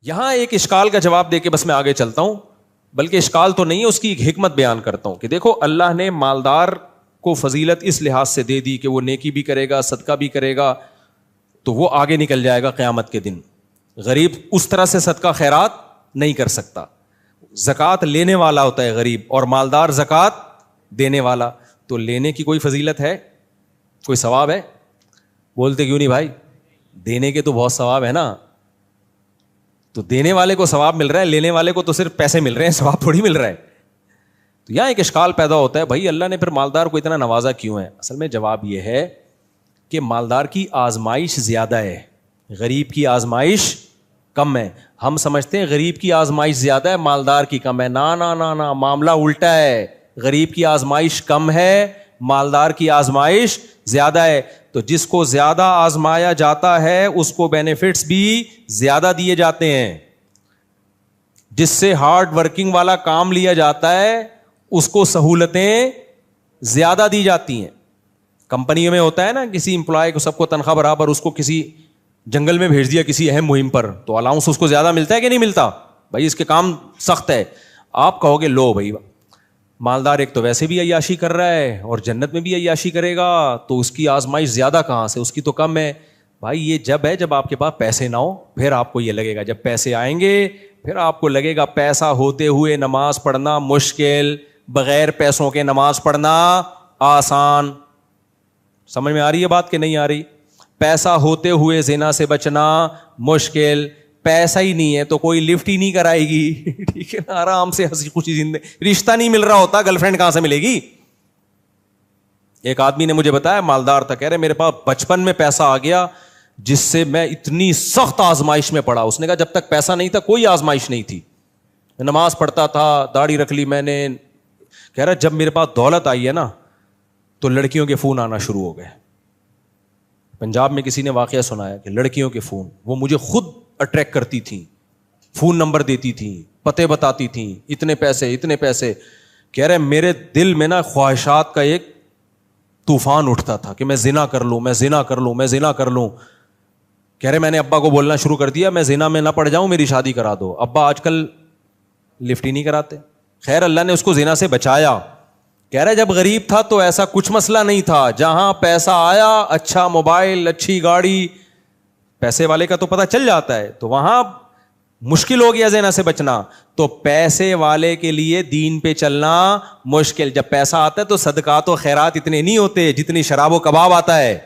یہاں ایک اشکال کا جواب دے کے بس میں آگے چلتا ہوں, بلکہ اشکال تو نہیں ہے, اس کی ایک حکمت بیان کرتا ہوں کہ دیکھو اللہ نے مالدار کو فضیلت اس لحاظ سے دے دی کہ وہ نیکی بھی کرے گا, صدقہ بھی کرے گا, تو وہ آگے نکل جائے گا قیامت کے دن. غریب اس طرح سے صدقہ خیرات نہیں کر سکتا. زکوٰۃ لینے والا ہوتا ہے غریب, اور مالدار زکوٰۃ دینے والا. تو لینے کی کوئی فضیلت ہے, کوئی ثواب ہے؟ بولتے کیوں نہیں بھائی؟ دینے کے تو بہت ثواب ہے نا. تو دینے والے کو ثواب مل رہا ہے, لینے والے کو تو صرف پیسے مل رہے ہیں, ثواب تھوڑی مل رہا ہے. تو یہاں ایک اشکال پیدا ہوتا ہے, بھائی اللہ نے پھر مالدار کو اتنا نوازا کیوں ہے؟ اصل میں جواب یہ ہے کہ مالدار کی آزمائش زیادہ ہے, غریب کی آزمائش کم ہے. ہم سمجھتے ہیں غریب کی آزمائش زیادہ ہے, مالدار کی کم ہے. نا نا نا نا, معاملہ الٹا ہے. غریب کی آزمائش کم ہے, مالدار کی آزمائش زیادہ ہے. تو جس کو زیادہ آزمایا جاتا ہے اس کو بینیفٹس بھی زیادہ دیے جاتے ہیں. جس سے ہارڈ ورکنگ والا کام لیا جاتا ہے اس کو سہولتیں زیادہ دی جاتی ہیں. کمپنیوں میں ہوتا ہے نا, کسی امپلائی کو سب کو تنخواہ برابر, اس کو کسی جنگل میں بھیج دیا کسی اہم مہم پر, تو الاؤنس اس کو زیادہ ملتا ہے کہ نہیں ملتا؟ بھائی اس کے کام سخت ہے. آپ کہو گے لو بھائی, مالدار ایک تو ویسے بھی عیاشی کر رہا ہے اور جنت میں بھی عیاشی کرے گا, تو اس کی آزمائش زیادہ کہاں سے, اس کی تو کم ہے. بھائی یہ جب ہے جب آپ کے پاس پیسے نہ ہو, پھر آپ کو یہ لگے گا. جب پیسے آئیں گے پھر آپ کو لگے گا پیسہ ہوتے ہوئے نماز پڑھنا مشکل, بغیر پیسوں کے نماز پڑھنا آسان. سمجھ میں آ رہی ہے بات کہ نہیں آ رہی؟ پیسہ ہوتے ہوئے زنا سے بچنا مشکل, پیسہ ہی نہیں ہے تو کوئی لفٹ ہی نہیں کرائے گی, ٹھیک ہے نا, آرام سے ہنسی خوشی زندگی. رشتہ نہیں مل رہا ہوتا, گرل فرینڈ کہاں سے ملے گی؟ ایک آدمی نے مجھے بتایا, مالدار تھا, کہہ رہے میرے پاس بچپن میں پیسہ آ گیا جس سے میں اتنی سخت آزمائش میں پڑا. اس نے کہا جب تک پیسہ نہیں تھا کوئی آزمائش نہیں تھی, نماز پڑھتا تھا, داڑھی رکھ لی میں نے. کہہ رہا جب میرے پاس دولت آئی ہے نا تو لڑکیوں کے فون آنا شروع ہو گئے. پنجاب میں کسی نے واقعہ سنایا کہ لڑکیوں کے فون, وہ مجھے خود اٹریکٹ کرتی تھیں, فون نمبر دیتی تھیں, پتے بتاتی تھیں, اتنے پیسے اتنے پیسے. کہہ رہے میرے دل میں نا خواہشات کا ایک طوفان اٹھتا تھا کہ میں زنا کر لوں, میں زنا کر لوں, میں زنا کر لوں. کہہ رہے میں نے ابا کو بولنا شروع کر دیا میں زنا میں نہ پڑ جاؤں, میری شادی کرا دو. ابا آج کل لفٹ ہی نہیں کراتے. خیر اللہ نے اس کو زنا سے بچایا. کہہ رہے جب غریب تھا تو ایسا کچھ مسئلہ نہیں تھا, جہاں پیسہ آیا, اچھا موبائل, اچھی گاڑی, پیسے والے کا تو پتہ چل جاتا ہے, تو وہاں مشکل ہو گیا زنا سے بچنا. تو پیسے والے کے لیے دین پہ چلنا مشکل. جب پیسہ آتا ہے تو صدقات و خیرات اتنے نہیں ہوتے جتنی شراب و کباب آتا ہے.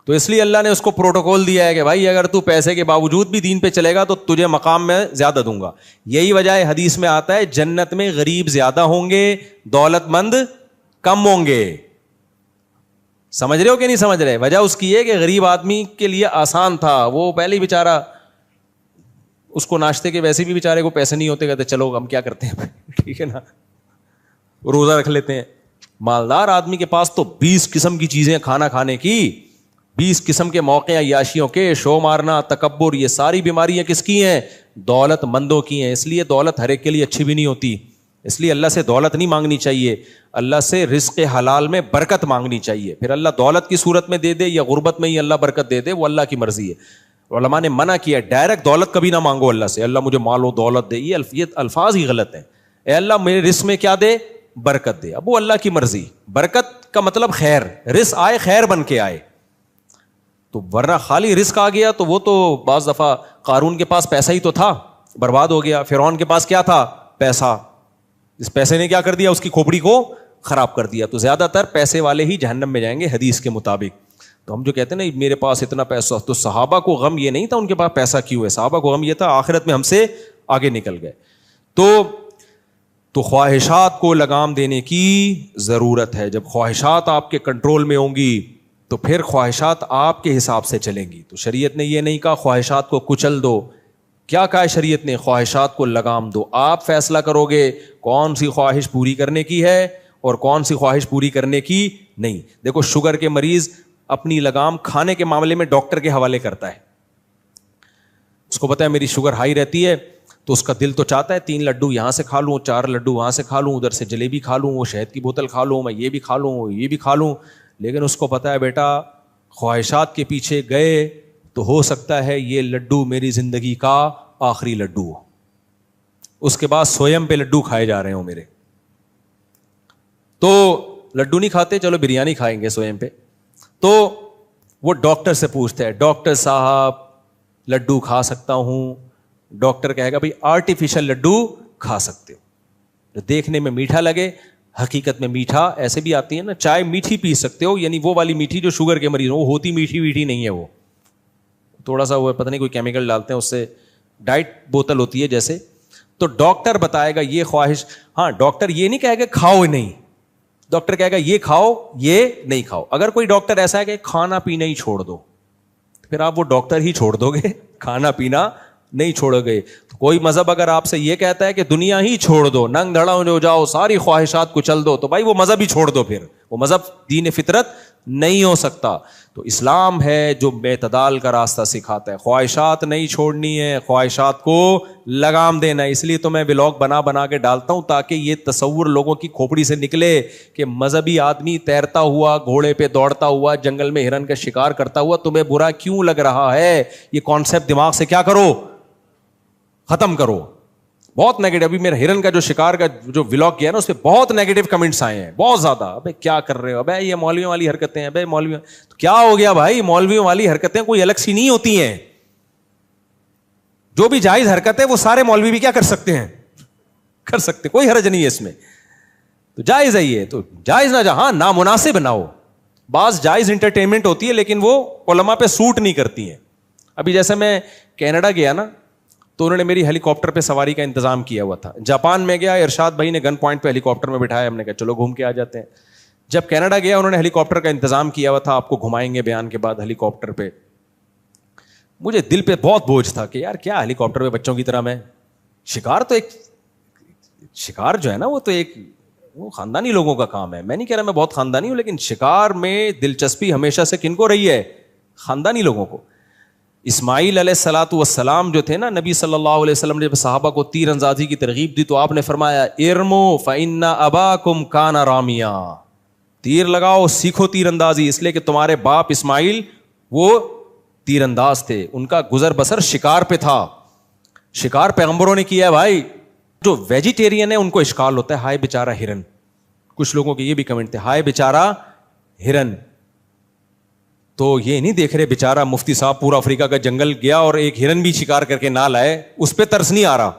تو اس لیے اللہ نے اس کو پروٹوکول دیا ہے کہ بھائی اگر تو پیسے کے باوجود بھی دین پہ چلے گا تو تجھے مقام میں زیادہ دوں گا. یہی وجہ ہے حدیث میں آتا ہے جنت میں غریب زیادہ ہوں گے, دولت مند کم ہوں گے. سمجھ رہے ہو کہ نہیں سمجھ رہے؟ وجہ اس کی ہے کہ غریب آدمی کے لیے آسان تھا, وہ پہلے ہی بیچارہ, اس کو ناشتے کے ویسے بھی بیچارے کو پیسے نہیں ہوتے, کہتے چلو ہم کیا کرتے ہیں, ٹھیک ہے نا, روزہ رکھ لیتے ہیں. مالدار آدمی کے پاس تو 20 قسم کی چیزیں کھانا کھانے کی, 20 قسم کے موقع عیاشیوں کے, شو مارنا, تکبر, یہ ساری بیماریاں کس کی ہیں؟ دولت مندوں کی ہیں. اس لیے دولت ہر ایک کے لیے اچھی بھی نہیں ہوتی. اس لیے اللہ سے دولت نہیں مانگنی چاہیے, اللہ سے رزق حلال میں برکت مانگنی چاہیے. پھر اللہ دولت کی صورت میں دے دے یا غربت میں ہی اللہ برکت دے دے, وہ اللہ کی مرضی ہے. علماء نے منع کیا ڈائریکٹ دولت کبھی نہ مانگو اللہ سے, اللہ مجھے مال و دولت دے, یہ الفاظ ہی غلط ہیں. اے اللہ میرے رزق میں کیا دے؟ برکت دے. اب وہ اللہ کی مرضی. برکت کا مطلب خیر, رزق آئے خیر بن کے آئے. تو ورنہ خالی رزق آ گیا تو وہ تو بعض دفعہ قارون کے پاس پیسہ ہی تو تھا, برباد ہو گیا. فرعون کے پاس کیا تھا؟ پیسہ. اس پیسے نے کیا کر دیا؟ اس کی کھوپڑی کو خراب کر دیا. تو زیادہ تر پیسے والے ہی جہنم میں جائیں گے حدیث کے مطابق. تو ہم جو کہتے ہیں نا میرے پاس اتنا پیسہ, تو صحابہ کو غم یہ نہیں تھا ان کے پاس پیسہ کیوں ہے, صحابہ کو غم یہ تھا آخرت میں ہم سے آگے نکل گئے. تو خواہشات کو لگام دینے کی ضرورت ہے. جب خواہشات آپ کے کنٹرول میں ہوں گی تو پھر خواہشات آپ کے حساب سے چلیں گی. تو شریعت نے یہ نہیں کہا خواہشات کو کچل دو. کیا کہا ہے شریعت نے؟ خواہشات کو لگام دو. آپ فیصلہ کرو گے کون سی خواہش پوری کرنے کی ہے اور کون سی خواہش پوری کرنے کی نہیں. دیکھو شوگر کے مریض اپنی لگام کھانے کے معاملے میں ڈاکٹر کے حوالے کرتا ہے. اس کو پتا ہے میری شوگر ہائی رہتی ہے, تو اس کا دل تو چاہتا ہے 3 لڈو یہاں سے کھا لوں, 4 لڈو وہاں سے کھا لوں, ادھر سے جلیبی کھا لوں, وہ شہد کی بوتل کھا لوں, میں یہ بھی کھا لوں, وہ یہ بھی کھا لوں. لیکن اس کو پتا ہے بیٹا خواہشات کے پیچھے گئے تو ہو سکتا ہے یہ لڈو میری زندگی کا آخری لڈو ہو, اس کے بعد سویم پہ لڈو کھائے جا رہے ہوں میرے. تو لڈو نہیں کھاتے, چلو بریانی کھائیں گے سویم پہ. تو وہ ڈاکٹر سے پوچھتے ہیں, ڈاکٹر صاحب لڈو کھا سکتا ہوں؟ ڈاکٹر کہے گا بھائی آرٹیفیشل لڈو کھا سکتے ہو, جو دیکھنے میں میٹھا لگے حقیقت میں میٹھا. ایسے بھی آتی ہے نا, چائے میٹھی پی سکتے ہو, یعنی وہ والی میٹھی جو شوگر کے مریض ہو, وہ ہوتی میٹھی ویٹھی نہیں ہے, وہ تھوڑا سا وہ پتہ نہیں کوئی کیمیکل ڈالتے ہیں, اس سے ڈائٹ بوتل ہوتی ہے جیسے. تو ڈاکٹر بتائے گا یہ خواہش, ہاں ڈاکٹر یہ نہیں کہے گا کھاؤ نہیں, ڈاکٹر کہے گا یہ کھاؤ یہ نہیں کھاؤ. اگر کوئی ڈاکٹر ایسا ہے کہ کھانا پینا ہی چھوڑ دو, پھر آپ وہ ڈاکٹر ہی چھوڑ دو گے, کھانا پینا نہیں چھوڑو گے. تو کوئی مذہب اگر آپ سے یہ کہتا ہے کہ دنیا ہی چھوڑ دو, ننگ دھڑا ہو جاؤ, ساری خواہشات کو چل دو, تو بھائی وہ مذہب ہی چھوڑ دو, پھر وہ مذہب دین فطرت نہیں ہو سکتا. تو اسلام ہے جو اعتدال کا راستہ سکھاتا ہے, خواہشات نہیں چھوڑنی ہے, خواہشات کو لگام دینا ہے. اس لیے تو میں ولاگ بنا بنا کے ڈالتا ہوں تاکہ یہ تصور لوگوں کی کھوپڑی سے نکلے کہ مذہبی آدمی تیرتا ہوا, گھوڑے پہ دوڑتا ہوا, جنگل میں ہرن کا شکار کرتا ہوا تمہیں برا کیوں لگ رہا ہے. یہ کانسیپٹ دماغ سے کیا کرو, ختم کرو. بہت نیگیٹو, ابھی میرا ہرن کا جو شکار کا جو ولاگ کیا نا اس پہ بہت نیگیٹو کمنٹس آئے ہیں, بہت زیادہ. ابے کیا کر رہے ہو, ابے یہ مولویوں والی حرکتیں ہیں, ابے مولویوں تو کیا ہو گیا بھائی, مولویوں والی حرکتیں کوئی الگ سی نہیں ہوتی ہیں. جو بھی جائز حرکت ہے وہ سارے مولوی بھی کیا کر سکتے ہیں, کر سکتے, کوئی حرج نہیں ہے اس میں. تو جائز ہے یہ, تو جائز نہ جہاں نامناسب نہ ہو. بعض جائز انٹرٹینمنٹ ہوتی ہے لیکن وہ علماء پہ سوٹ نہیں کرتی ہیں. ابھی جیسے میں کینیڈا گیا نا, تو انہوں نے میری ہیلی کاپٹر پہ سواری کا انتظام کیا ہوا تھا. جاپان میں گیا, ارشاد بھائی نے گن پوائنٹ پہ ہیلی کاپٹر میں بٹھایا, ہم نے کہا چلو گھوم کے آ جاتے ہیں. جب کینیڈا گیا انہوں نے ہیلی کاپٹر کا انتظام کیا ہوا تھا, آپ کو گھمائیں گے بیان کے بعد ہیلی کاپٹر پہ. مجھے دل پہ بہت بوجھ تھا کہ یار کیا ہیلی کاپٹر پہ بچوں کی طرح میں, شکار تو ایک شکار جو ہے نا وہ تو ایک وہ خاندانی لوگوں کا کام ہے. میں نہیں کہہ رہا میں بہت خاندانی ہوں, لیکن شکار میں دلچسپی ہمیشہ سے کن کو رہی ہے, خاندانی لوگوں کو. اسماعیل علیہ الصلوۃ والسلام جو تھے نا, نبی صلی اللہ علیہ وسلم نے جب صحابہ کو تیر اندازی کی ترغیب دی تو آپ نے فرمایا ارمو فإن اباکم کان رامیا, تیر لگاؤ, سیکھو تیر اندازی, اس لیے کہ تمہارے باپ اسماعیل وہ تیر انداز تھے, ان کا گزر بسر شکار پہ تھا. شکار پیغمبروں نے کیا ہے بھائی. جو ویجیٹیرین ہے ان کو اشکال ہوتا ہے, ہائے بیچارہ ہرن. کچھ لوگوں کے یہ بھی کمنٹ تھے, ہائے بیچارہ ہرن. تو یہ نہیں دیکھ رہے بیچارہ مفتی صاحب پورا افریقہ کا جنگل گیا اور ایک ہرن بھی شکار کر کے نہ لائے, اس پہ ترس نہیں آ رہا,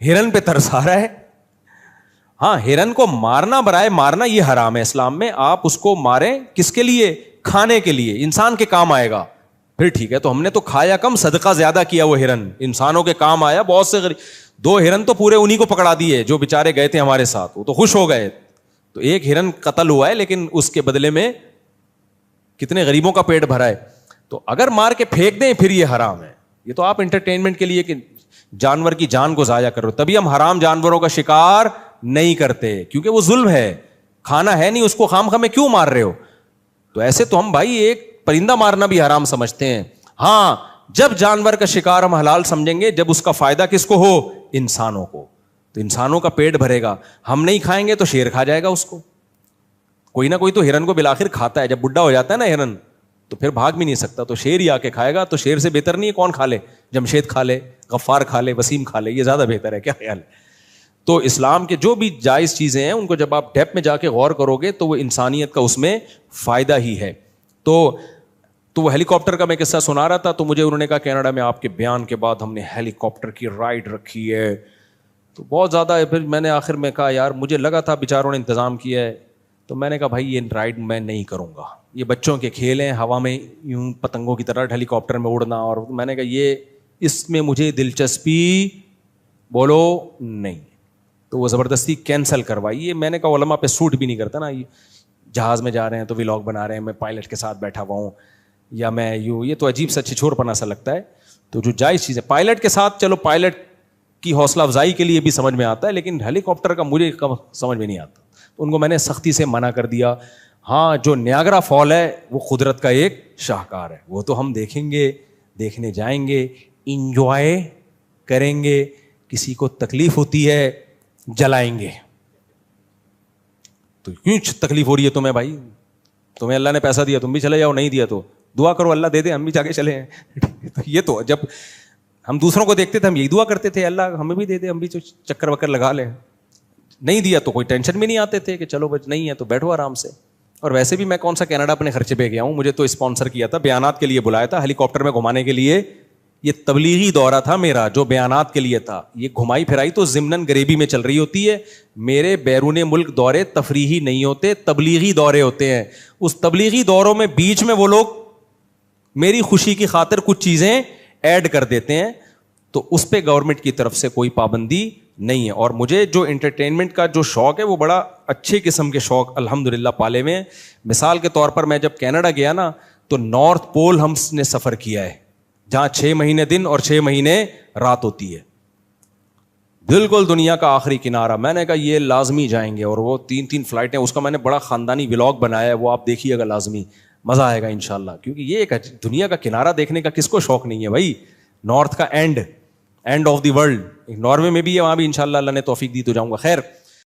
ہرن پہ ترس آ رہا ہے. ہاں ہرن کو مارنا برائے مارنا یہ حرام ہے اسلام میں. آپ اس کو ماریں کس کے لیے, کھانے کے لیے, انسان کے کام آئے گا, پھر ٹھیک ہے. تو ہم نے تو کھایا کم, صدقہ زیادہ کیا. وہ ہرن انسانوں کے کام آیا. بہت سے 2 ہرن تو پورے انہی کو پکڑا دیے جو بیچارے گئے تھے ہمارے ساتھ, وہ تو خوش ہو گئے. تو ایک ہرن قتل ہوا ہے لیکن اس کے بدلے میں کتنے غریبوں کا پیٹ بھرا ہے. تو اگر مار کے پھینک دیں پھر یہ حرام ہے. یہ تو آپ انٹرٹینمنٹ کے لیے کہ جانور کی جان کو ضائع کر رہے ہو, تبھی ہم حرام جانوروں کا شکار نہیں کرتے, کیونکہ وہ ظلم ہے, کھانا ہے نہیں, اس کو خام خامے کیوں مار رہے ہو. تو ایسے تو ہم بھائی ایک پرندہ مارنا بھی حرام سمجھتے ہیں. ہاں جب جانور کا شکار ہم حلال سمجھیں گے جب اس کا فائدہ کس کو ہو, انسانوں کو. تو انسانوں کا پیٹ بھرے گا, ہم نہیں کھائیں گے تو شیر کھا جائے گا اس کو. کوئی نہ کوئی تو ہرن کو بالآخر کھاتا ہے, جب بڈھا ہو جاتا ہے نا ہرن تو پھر بھاگ بھی نہیں سکتا, تو شیر ہی آ کے کھائے گا. تو شیر سے بہتر نہیں ہے کون کھا لے, جمشید کھا لے, غفار کھا لے, وسیم کھا لے, یہ زیادہ بہتر ہے. کیا خیال ہے. تو اسلام کے جو بھی جائز چیزیں ہیں ان کو جب آپ ڈیپ میں جا کے غور کرو گے تو وہ انسانیت کا اس میں فائدہ ہی ہے. تو وہ ہیلی کاپٹر کا میں قصہ سنا رہا تھا, تو مجھے انہوں نے کہا کینیڈا میں آپ کے بیان کے بعد ہم نے ہیلی کاپٹر کی رائڈ رکھی ہے. تو بہت زیادہ ہے. پھر میں نے آخر میں کہا یار مجھے لگا تھا بیچاروں نے انتظام کیا ہے, تو میں نے کہا بھائی یہ رائڈ میں نہیں کروں گا, یہ بچوں کے کھیل ہیں, ہوا میں یوں پتنگوں کی طرح ہیلی کاپٹر میں اڑنا, اور میں نے کہا یہ اس میں مجھے دلچسپی بولو نہیں. تو وہ زبردستی کینسل کروائی. یہ میں نے کہا علماء پہ سوٹ بھی نہیں کرتا نا, یہ جہاز میں جا رہے ہیں تو ولاگ بنا رہے ہیں, میں پائلٹ کے ساتھ بیٹھا ہوا ہوں, یا میں یوں, یہ تو عجیب سا چھچور پنا سا لگتا ہے. تو جو جائز چیز ہے پائلٹ کے ساتھ, چلو پائلٹ کی حوصلہ افزائی کے لیے بھی سمجھ میں آتا ہے, لیکن ہیلی کاپٹر کا مجھے سمجھ میں نہیں آتا. ان کو میں نے سختی سے منع کر دیا. ہاں جو نیاگرا فال ہے وہ قدرت کا ایک شاہکار ہے, وہ تو ہم دیکھیں گے, دیکھنے جائیں گے, انجوائے کریں گے. کسی کو تکلیف ہوتی ہے جلائیں گے. تو کیوں تکلیف ہو رہی ہے تمہیں بھائی, تمہیں اللہ نے پیسہ دیا تم بھی چلے جاؤ, نہیں دیا تو دعا کرو اللہ دے دے ہم بھی جا کے چلے ہیں. یہ تو جب ہم دوسروں کو دیکھتے تھے, ہم یہی دعا کرتے تھے اللہ ہمیں بھی دے دے, ہم بھی چکر وکر لگا لیں. نہیں دیا تو کوئی ٹینشن بھی نہیں آتے تھے کہ چلو بچ نہیں ہے تو بیٹھو آرام سے. اور ویسے بھی میں کون سا کینیڈا اپنے خرچے پہ گیا ہوں, مجھے تو اسپانسر کیا تھا, بیانات کے لیے بلایا تھا, ہیلی کاپٹر میں گھمانے کے لیے. یہ تبلیغی دورہ تھا میرا جو بیانات کے لیے تھا. یہ گھمائی پھرائی تو ضمناً غریبی میں چل رہی ہوتی ہے. میرے بیرون ملک دورے تفریحی نہیں ہوتے, تبلیغی دورے ہوتے ہیں. اس تبلیغی دوروں میں بیچ میں وہ لوگ میری خوشی کی خاطر کچھ چیزیں ایڈ کر دیتے ہیں, تو اس پہ گورنمنٹ کی طرف سے کوئی پابندی نہیں ہے. اور مجھے جو انٹرٹینمنٹ کا جو شوق ہے وہ بڑا اچھے قسم کے شوق الحمدللہ پالے میں. مثال کے طور پر میں جب کینیڈا گیا نا تو نارتھ پول ہم نے سفر کیا ہے, جہاں 6 مہینے دن اور 6 مہینے رات ہوتی ہے, بالکل دنیا کا آخری کنارہ. میں نے کہا یہ لازمی جائیں گے, اور وہ 3 فلائٹیں, اس کا میں نے بڑا خاندانی ولاگ بنایا ہے, وہ آپ دیکھیے گا, لازمی مزہ آئے گا انشاءاللہ. کیونکہ یہ ایک دنیا کا کنارہ دیکھنے کا کس کو شوق نہیں ہے بھائی. نارتھ کا and of the world, Norway میں بھی ہے, وہاں بھی انشاءاللہ اللہ نے توفیق دی تو جاؤں گا. خیر,